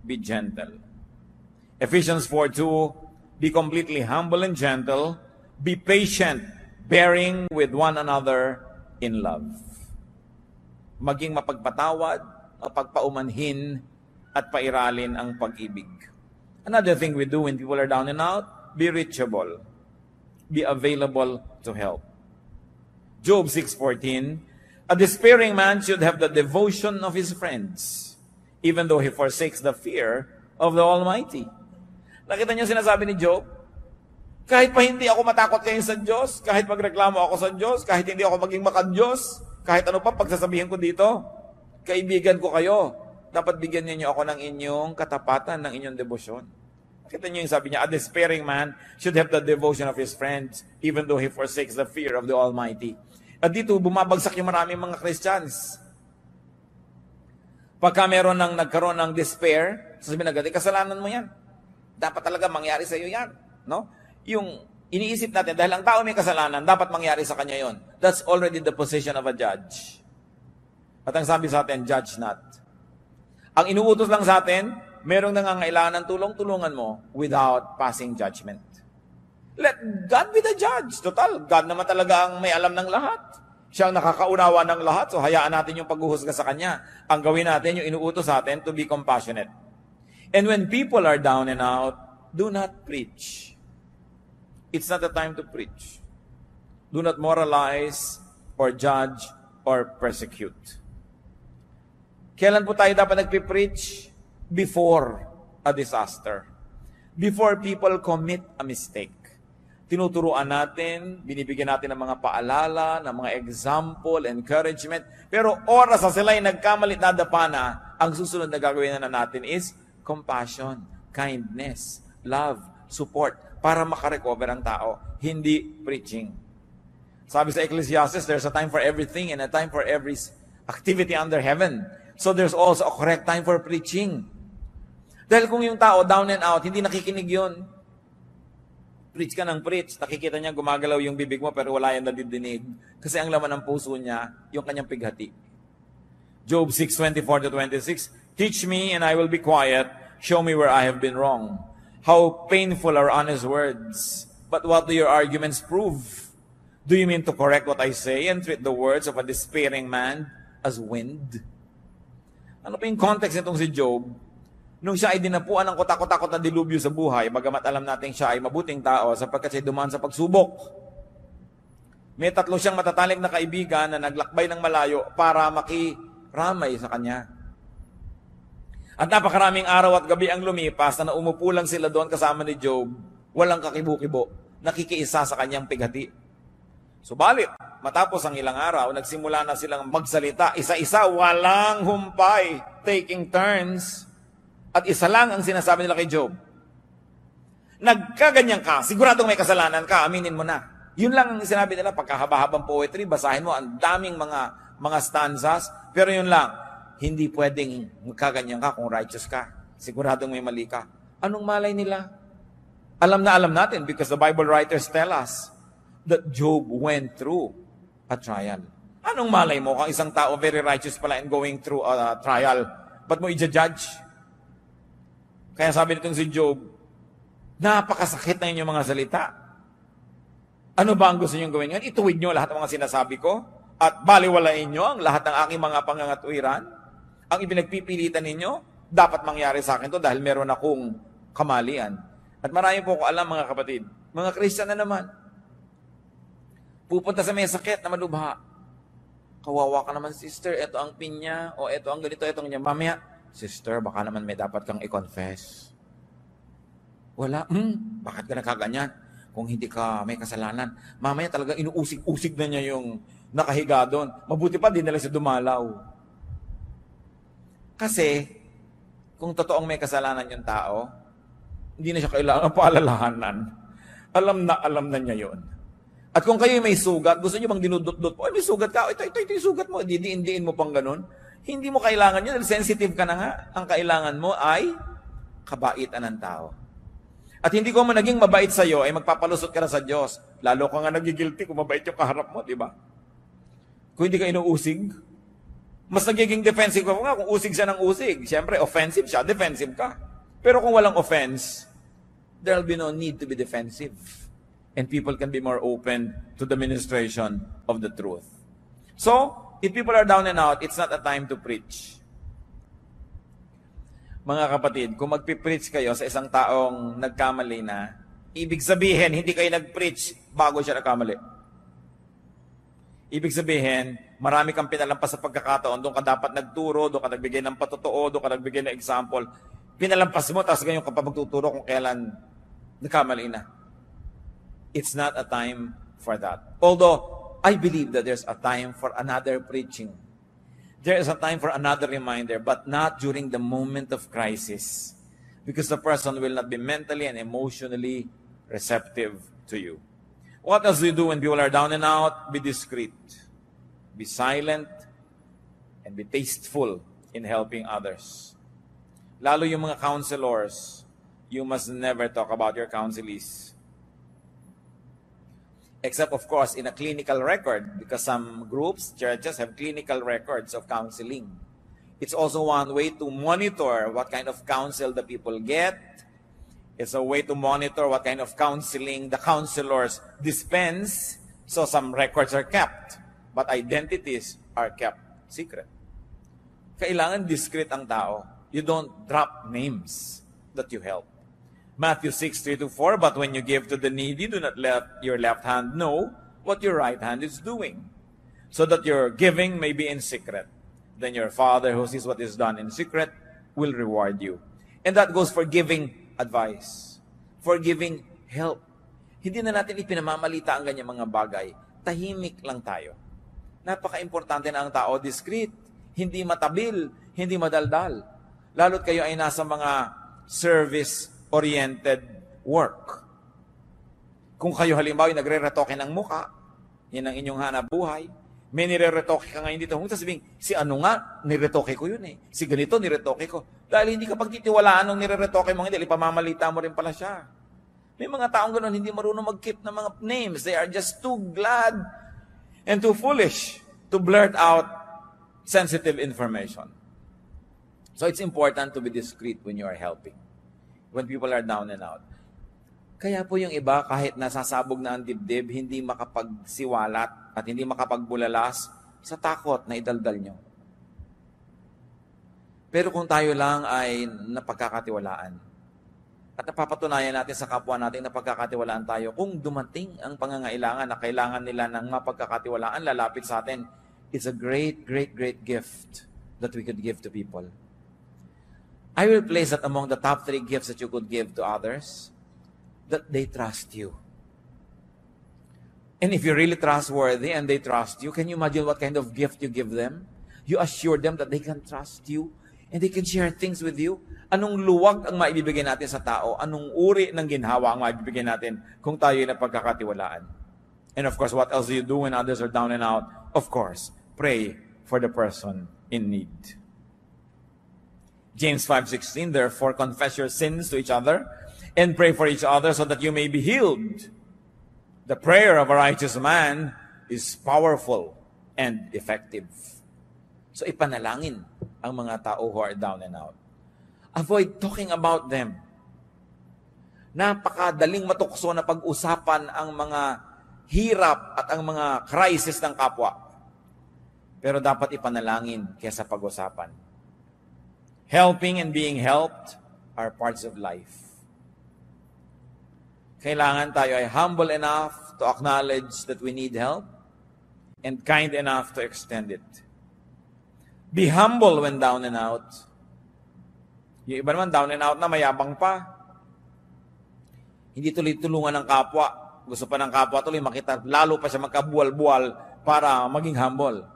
be gentle. Ephesians 4:2, be completely humble and gentle, be patient, bearing with one another in love. Maging mapagpatawad, mapagpaumanhin, at pairalin ang pag-ibig. Another thing we do when people are down and out, be reachable. Be available to help. Job 6:14, a despairing man should have the devotion of his friends, even though he forsakes the fear of the Almighty. Nakita niyo sinasabi ni Job? Kahit pa hindi ako matakot kayo sa Diyos, kahit magreklamo ako sa Diyos, kahit hindi ako maging makad-Diyos, kahit ano pa pagsasabihin ko dito, kaibigan ko kayo, dapat bigyan niyo ako ng inyong katapatan, ng inyong debosyon. Nakita niyo yung sabi niya, a despairing man should have the devotion of his friends, even though he forsakes the fear of the Almighty. At dito, bumabagsak yung maraming mga Christians. Pagka meron nagkaroon ng despair, Sasabihin agad, kasalanan mo yan. Dapat talaga mangyari sa iyo yan. No? Yung iniisip natin, dahil ang tao may kasalanan, dapat mangyari sa kanya yon. That's already the position of a judge. At ang sabi sa atin, judge not. Ang inuutos lang sa atin, merong nangangailangan ng tulong-tulungan mo without passing judgment. Let God be the judge. Total, God naman talaga ang may alam ng lahat. Siya ang nakakaunawa ng lahat, so hayaan natin yung paghuhusga sa Kanya. Ang gawin natin, yung inuutos sa atin, to be compassionate. And when people are down and out, do not preach. It's not the time to preach. Do not moralize or judge or persecute. Kailan po tayo dapat nagpipreach? Before a disaster. Before people commit a mistake. Tinuturuan natin, binibigyan natin ng mga paalala, ng mga example, encouragement. Pero oras na sila'y nagkamalit na dapa na, ang susunod na gagawin na natin is compassion, kindness, love, support, para makarecover ang tao. Hindi preaching. Sabi sa Ecclesiastes, there's a time for everything and a time for every activity under heaven. So there's also a correct time for preaching. Dahil kung yung tao down and out, hindi nakikinig yun. Preach ka ng preach, nakikita niya gumagalaw yung bibig mo pero wala yan nadidinig. Kasi ang laman ng puso niya, yung kanyang pighati. Job 6:24-26, teach me and I will be quiet. Show me where I have been wrong. How painful are honest words. But what do your arguments prove? Do you mean to correct what I say and treat the words of a despairing man as wind? Ano pa yung context nitong si Job? Nung siya ay dinapuan ng kotakot-takot na dilubyo sa buhay, bagamat alam natin siya ay mabuting tao sapagkat siya dumaan sa pagsubok. May 3 siyang matatalim na kaibigan na naglakbay ng malayo para makiramay sa kanya. At napakaraming araw at gabi ang lumipas na umupo lang sila doon kasama ni Job, walang kakibo-kibo, nakikiisa sa kanyang pighati. Subalit, matapos ang ilang araw, nagsimula na silang magsalita, isa-isa, walang humpay, taking turns. At isa lang ang sinasabi nila kay Job. Nagkaganyan ka, siguradong may kasalanan ka, aminin mo na. Yun lang ang sinabi nila, pagkahaba-habang poetry, basahin mo, ang daming mga stanzas, pero yun lang, hindi pwedeng magkaganyan ka kung righteous ka. Siguradong may mali ka. Anong malay nila? Alam na alam natin because the Bible writers tell us that Job went through a trial. Anong malay mo kung isang tao very righteous pala and going through a trial? Ba't mo i-judge? Kaya sabi nitong si Job, napakasakit na inyong mga salita. Ano ba ang gusto niyong gawin ngayon? Ituwid niyo lahat ng mga sinasabi ko at baliwalain niyo ang lahat ng aking mga pangangatuwiran. Ang ipinagpipilitan ninyo, dapat mangyari sa akin to dahil meron akong kamalian. At marami po ko alam mga kapatid, mga Christian na naman, pupunta sa may sakit na malubha. Kawawa ka naman, sister, ito ang pinya, o ito ang ganito, ito ang ganyan. Mamaya, sister, baka naman may dapat kang i-confess. Wala. Bakit ka nakaganyan? Kung hindi ka may kasalanan. Mamaya talaga inuusig-usig na niya yung nakahiga doon. Mabuti pa, di na lang siya dumalaw. Kasi, kung totoong may kasalanan yung tao, hindi na siya kailangan paalalahanan. Alam na niya yon. At kung kayo may sugat, gusto niyo bang dinudot-dot po? Ay, may sugat ka. Ito yung sugat mo. Didiin mo pang ganun. Hindi mo kailangan yun, sensitive ka na nga. Ang kailangan mo ay kabaitan ng tao. At hindi ko man naging mabait sa iyo, ay magpapalusot ka na sa Diyos. Lalo ka nga nagigilty kung mabait yung kaharap mo, di ba? Kung hindi ka inuusig, mas nagiging defensive ka nga kung usig siya ng usig. Siyempre, offensive siya, defensive ka. Pero kung walang offense, there'll be no need to be defensive. And people can be more open to the ministration of the truth. So, if people are down and out, it's not a time to preach. Mga kapatid, kung magpipreach kayo sa isang taong nagkamali na, ibig sabihin, hindi kayo nag-preach bago siya nagkamali. Ibig sabihin, marami kang pinalampas sa pagkakataon, doon ka dapat nagturo, doon ka nagbigay ng patotoo, doon ka nagbigay ng example. Pinalampas mo, tapos ganyan ka pa magtuturo kung kailan nagkamali na. It's not a time for that. Although, I believe that there's a time for another preaching. There is a time for another reminder, but not during the moment of crisis. Because the person will not be mentally and emotionally receptive to you. What else do you do when people are down and out? Be discreet. Be silent. And be tasteful in helping others. Lalo yung mga counselors, you must never talk about your counselees. Except, of course, in a clinical record, because some groups, churches, have clinical records of counseling. It's also one way to monitor what kind of counsel the people get. It's a way to monitor what kind of counseling the counselors dispense. So some records are kept, but identities are kept secret. Kailangan discreet ang tao. You don't drop names that you help. Matthew 6:3-4, but when you give to the needy, do not let your left hand know what your right hand is doing, so that your giving may be in secret. Then your Father who sees what is done in secret will reward you. And that goes for giving advice, for giving help. Hindi na natin ipinamamalita ang ganyang mga bagay. Tahimik lang tayo. Napaka-importante na ang tao, discreet, hindi matabil, hindi madaldal. Lalo't kayo ay nasa mga service-oriented work. Kung kayo halimbawa ay nagre-retoke ng muka, yan ang inyong hanap buhay, may nire-retoke ka ngayon dito, huwag sabihin, si ano nga, niretoke ko yun eh. Si ganito, niretoke ko. Dahil hindi ka pagtitiwalaan ng nire-retoke mo, hindi, ipamamalita mo rin pala siya. May mga taong ganoon, hindi marunong mag-keep ng mga names. They are just too glad and too foolish to blurt out sensitive information. So it's important to be discreet when you are helping, when people are down and out. Kaya po yung iba, kahit nasasabog na ang dibdib, hindi makapagsiwalat at hindi makapagbulalas sa takot na idaldal nyo. Pero kung tayo lang ay napagkakatiwalaan at napapatunayan natin sa kapwa natin na pagkakatiwalaan tayo, kung dumating ang pangangailangan na kailangan nila ng mapagkakatiwalaan, lalapit sa atin, it's a great, great, great gift that we could give to people. I will place that among the top 3 gifts that you could give to others, that they trust you. And if you're really trustworthy and they trust you, can you imagine what kind of gift you give them? You assure them that they can trust you and they can share things with you. Anong luwag ang maibibigay natin sa tao? Anong uri ng ginhawa ang maibibigay natin kung tayo ay napagkakatiwalaan? And of course, what else do you do when others are down and out? Of course, pray for the person in need. James 5:16, therefore confess your sins to each other and pray for each other so that you may be healed. The prayer of a righteous man is powerful and effective. So ipanalangin ang mga tao who are down and out. Avoid talking about them. Napakadaling matukso na pag-usapan ang mga hirap at ang mga crisis ng kapwa. Pero dapat ipanalangin kaysa pag-usapan. Helping and being helped are parts of life. Kailangan tayo ay humble enough to acknowledge that we need help and kind enough to extend it. Be humble when down and out. Yung iba naman, down and out na, mayabang pa. Hindi tuloy-tulungan ng kapwa. Gusto pa ng kapwa tuloy makita, lalo pa siya magkabuwal-buwal para maging humble.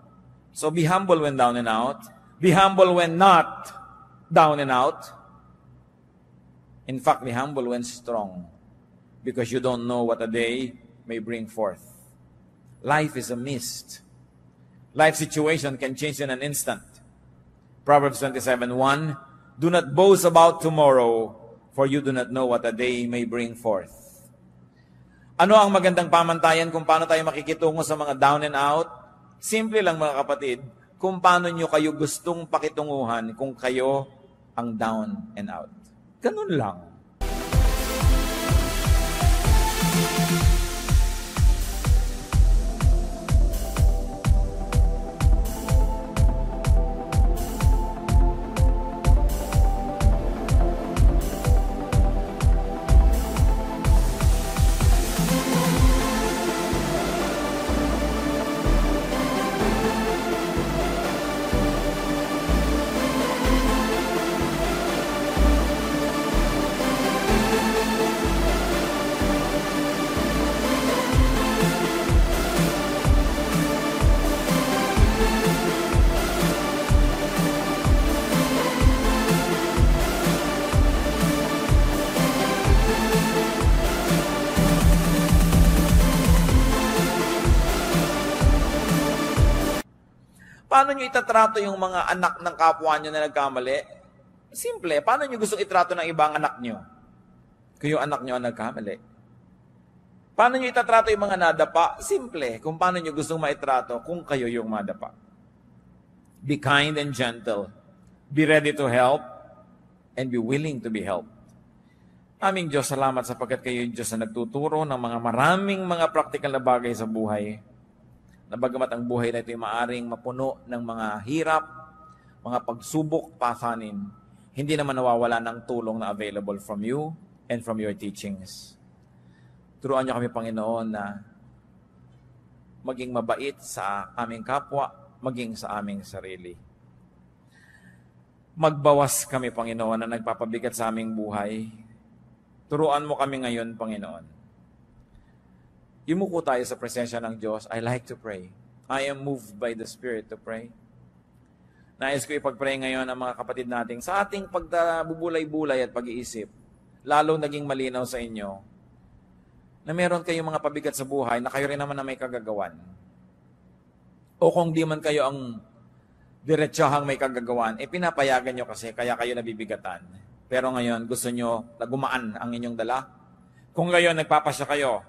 So be humble when down and out. Be humble when not down and out. In fact, be humble when strong. Because you don't know what a day may bring forth. Life is a mist. Life situation can change in an instant. Proverbs 27:1, do not boast about tomorrow, for you do not know what a day may bring forth. Ano ang magandang pamantayan kung paano tayo makikitungo sa mga down and out? Simple lang mga kapatid, kung paano nyo kayo gustong pakitunguhan kung kayo ang down and out. Ganun lang. Paano nyo itatrato yung mga anak ng kapwa nyo na nagkamali? Simple. Paano nyo gustong itrato ng ibang anak nyo? Kung yung anak nyo ang nagkamali. Paano nyo itatrato yung mga nadapa? Simple. Kung paano nyo gustong maitrato kung kayo yung madapa. Be kind and gentle. Be ready to help and be willing to be helped. Aming Diyos, salamat sapagkat kayo yung Diyos na nagtuturo ng mga maraming mga practical na bagay sa buhay. Na bagamat ang buhay na ito ay maaring mapuno ng mga hirap, mga pagsubok, pasanin, hindi naman nawawala ng tulong na available from you and from your teachings. Turuan niyo kami, Panginoon, na maging mabait sa aming kapwa, maging sa aming sarili. Magbawas kami, Panginoon, na nagpapabigat sa aming buhay. Turuan mo kami ngayon, Panginoon. Yumuko tayo sa presensya ng Diyos. I like to pray. I am moved by the Spirit to pray. Nais ko ipag-pray ngayon ang mga kapatid nating sa ating pagbubulay-bulay at pag-iisip, lalo naging malinaw sa inyo, na meron kayong mga pabigat sa buhay na kayo rin naman na may kagagawan. O kung di man kayo ang diretsahang may kagagawan, pinapayagan nyo kasi kaya kayo nabibigatan. Pero ngayon, gusto nyo na gumaan ang inyong dala. Kung ngayon nagpapasya kayo,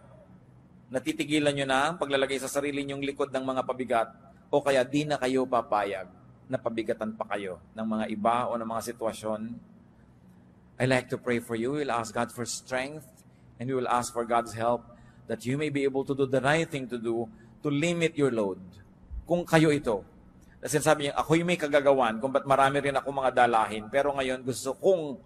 natitigilan nyo na ang paglalagay sa sarili nyong likod ng mga pabigat, o kaya di na kayo papayag na pabigatan pa kayo ng mga iba o ng mga sitwasyon. I like to pray for you. We'll ask God for strength and we will ask for God's help that you may be able to do the right thing to do to limit your load. Kung kayo ito, kasi sabi niya, ako'y may kagagawan kung ba't marami rin ako mga dalahin, pero ngayon gusto kong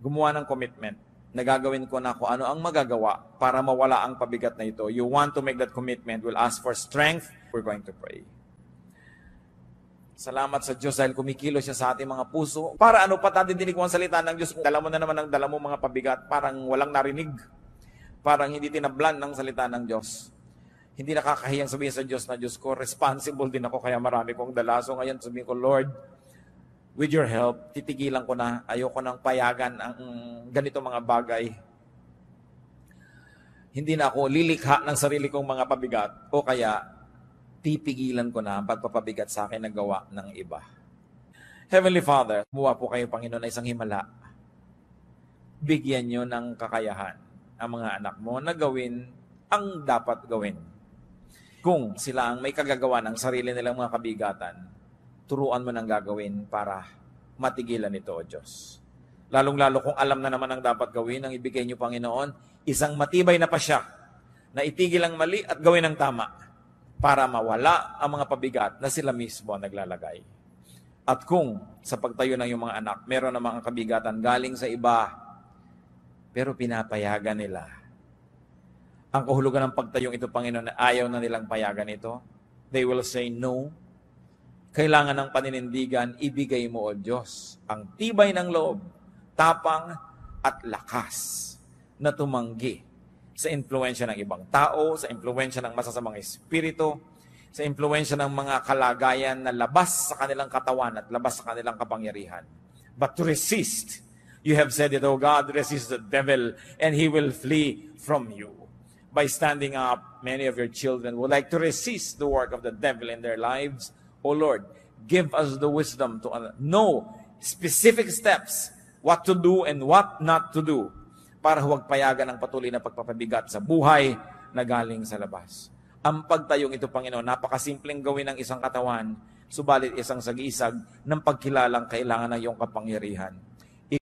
gumawa ng commitment na gagawin ko na kung ano ang magagawa para mawala ang pabigat na ito. You want to make that commitment, we'll ask for strength. We're going to pray. Salamat sa Diyos dahil kumikilos siya sa ating mga puso. Para ano pa dinig mo ang salita ng Diyos? Dala mo na naman ang dala mo mga pabigat. Parang walang narinig. Parang hindi tinablan ng salita ng Diyos. Hindi nakakahiyang sabihin sa Diyos na, Diyos ko, responsible din ako kaya marami kong dala. So ngayon sabihin ko, Lord, with your help, titigilan ko na. Ayoko nang payagan ang ganito mga bagay. Hindi na ako lilikha ng sarili kong mga pabigat. O kaya, pipigilan ko na ang pagpapabigat sa akin na gawa ng iba. Heavenly Father, kumuha po kayo, Panginoon, na isang himala. Bigyan nyo ng kakayahan ang mga anak mo na gawin ang dapat gawin. Kung sila ang may kagagawa ng sarili nilang mga kabigatan, turuan mo ng gagawin para matigilan ito, O Diyos. Lalong-lalo kung alam na naman ang dapat gawin, ang ibigay nyo, Panginoon, isang matibay na pasya na itigil ang mali at gawin ang tama, para mawala ang mga pabigat na sila mismo ang naglalagay. At kung sa pagtayo ng iyong mga anak, meron na mga kabigatan galing sa iba, pero pinapayagan nila. Ang kahulugan ng pagtayong ito, Panginoon, na ayaw na nilang payagan ito, they will say no. Kailangan ng paninindigan, ibigay mo, O Diyos, ang tibay ng loob, tapang at lakas na tumanggi sa impluwensya ng ibang tao, sa impluwensya ng masasamang espiritu, sa impluwensya ng mga kalagayan na labas sa kanilang katawan at labas sa kanilang kapangyarihan. But to resist, you have said it, O God, resist the devil and he will flee from you. By standing up, many of your children would like to resist the work of the devil in their lives. O Lord, give us the wisdom to know specific steps, what to do and what not to do, para huwag payagan ang patuloy na pagpapabigat sa buhay na galing sa labas. Ang pagtayong ito, Panginoon, napakasimpleng gawin ng isang katawan, subalit isang sagisag ng pagkilalang kailangan ng iyong kapangyarihan.